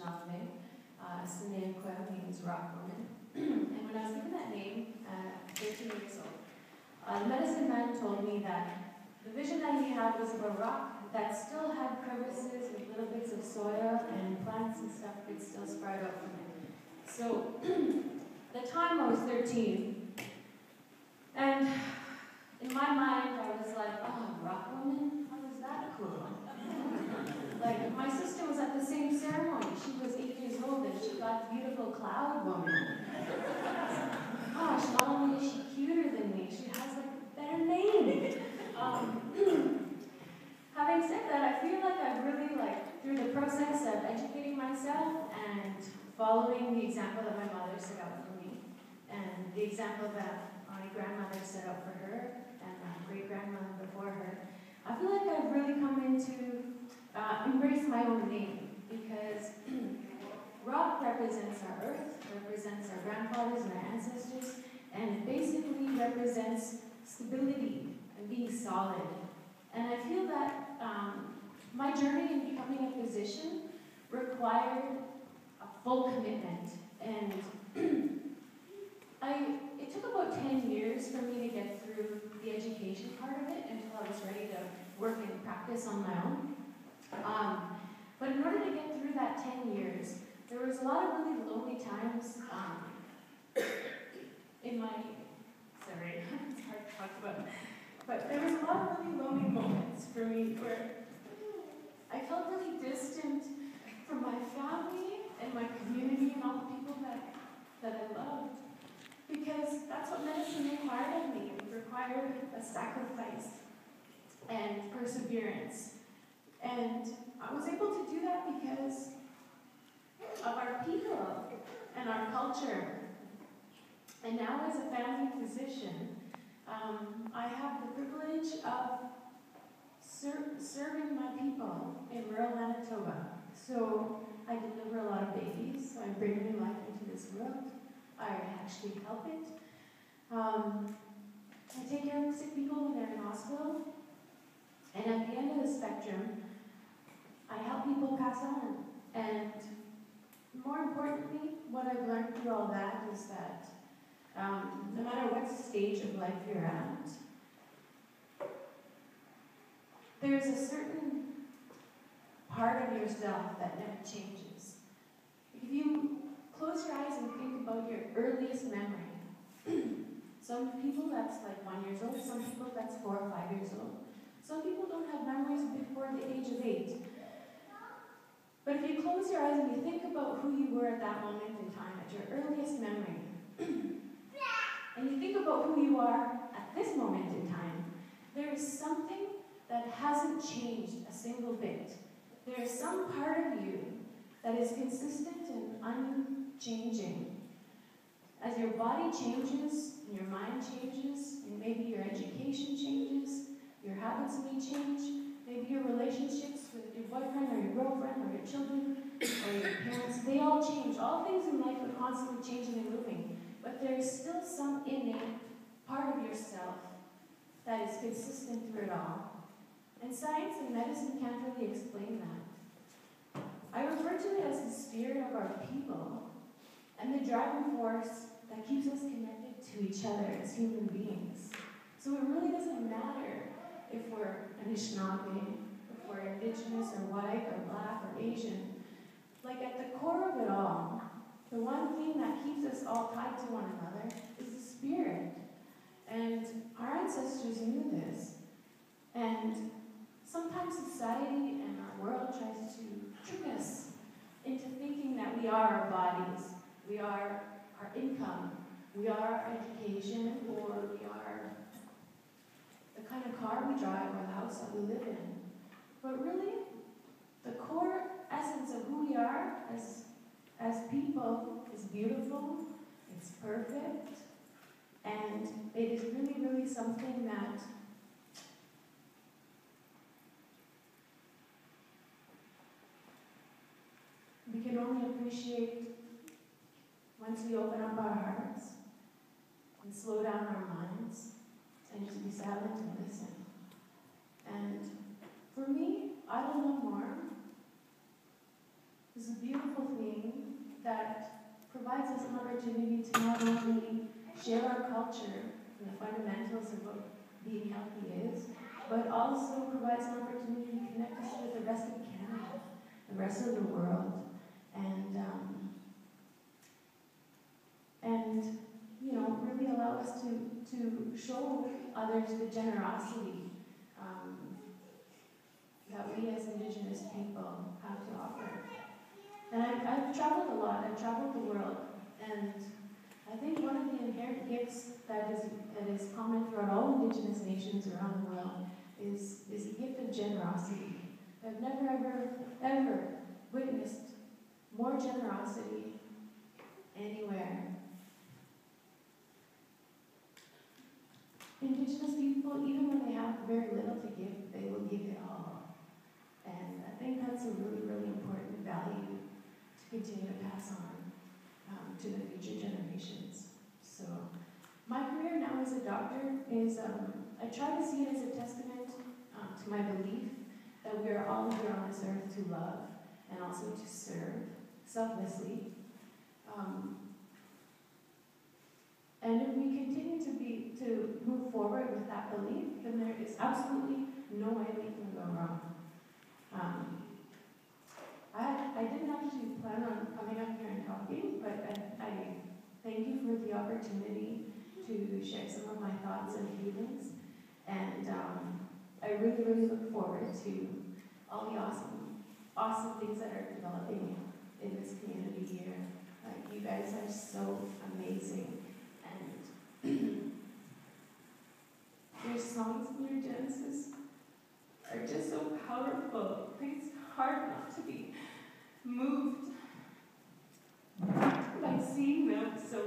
Anishinaabe. Sinenkwa means rock woman. And when I was given that name at 13 years old, the medicine man told me that the vision that he had was of a rock that still had crevices with little bits of soil and plants and stuff could still sprout out from it. So, the time I was 13, and in my mind I was like, oh, rock woman? How was that cool? Like, my sister was at the same ceremony. She was 8 years old and she got beautiful cloud woman. Gosh, not only is she cuter than me, she has like a better name. Having said that, I feel like I've really, through the process of educating myself and following the example that my mother set out for me, and the example that my grandmother set out for her, and my great-grandmother before her, I feel like I've really come into embrace my own name, because rock represents our earth, represents our grandfathers and our ancestors, and it basically represents stability and being solid. And I feel that my journey in becoming a physician required a full commitment. And it took about 10 years for me to get through the education part of it until I was ready to work and practice on my own. But in order to get through that 10 years, there was a lot of really lonely times in my, sorry, it's hard to talk about, but there was a lot of really lonely moments for me where I felt really distant from my family and my community and all the people that I loved. Because that's what medicine required of me. It required a sacrifice and perseverance. And I was able to do that because of our people and our culture. And now as a family physician, I have the privilege of serving my people in rural Manitoba. So I deliver a lot of babies, so I bring new life into this world. I actually help it. I take care of sick people when they're in hospital. And at the end of the spectrum, I help people pass on. And more importantly, what I've learned through all that is that no matter what stage of life you're at, there's a certain part of yourself that never changes. If you close your eyes and think about your earliest memory, some people that's like 1 year old, some people that's 4 or 5 years old. Some people don't have memories before the age of 8. But if you close your eyes and you think about who you were at that moment in time, at your earliest memory, and you think about who you are at this moment in time, there is something that hasn't changed a single bit. There is some part of you that is consistent and unchanging. As your body changes, and your mind changes, and maybe your education changes, your habits may change, maybe your relationships with your boyfriend or your girlfriend or your children or your parents, they all change. All things in life are constantly changing and moving, but there is still some innate part of yourself that is consistent through it all. And science and medicine can't really explain that. I refer to it as the spirit of our people and the driving force that keeps us connected to each other as human beings. So it really doesn't matter if we're Anishinaabe, if we're Indigenous or white or black or Asian. Like at the core of it all, the one thing that keeps us all tied to one another is the spirit. And our ancestors knew this. And sometimes society and our world tries to trick us into thinking that we are our bodies, we are our income, we are our education, or we are the kind of car we drive or the house that we live in. But really, the core essence of who we are as people is beautiful, it's perfect, and it is really, really something that we can only appreciate once we open up our hearts and slow down our minds and just be silent and listen. And for me, Idle No More is a beautiful thing. opportunity to not only share our culture and the fundamentals of what being healthy is, but also provides an opportunity to connect us with the rest of Canada, the rest of the world, and you know, really allow us to show others the generosity that we as Indigenous people have to offer. And I've traveled a lot. I've traveled the world, and I think one of the inherent gifts that is common throughout all Indigenous nations around the world is the gift of generosity. I've never, ever witnessed more generosity anywhere. Indigenous people, even when they have very little to give, they will give it all. And I think that's a really, really important value to continue to pass on to the future generations. So my career now as a doctor is, I try to see it as a testament to my belief that we are all here on this earth to love and also to serve selflessly. And if we continue to move forward with that belief, then there is absolutely no way we can go wrong. I didn't actually plan on coming up here and talking, but I thank you for the opportunity to share some of my thoughts and feelings. And I really, really look forward to all the awesome things that are developing in this community here. Like, you guys are so amazing. And your songs and your dances are just so powerful. It's hard not to be moved by seeing them. So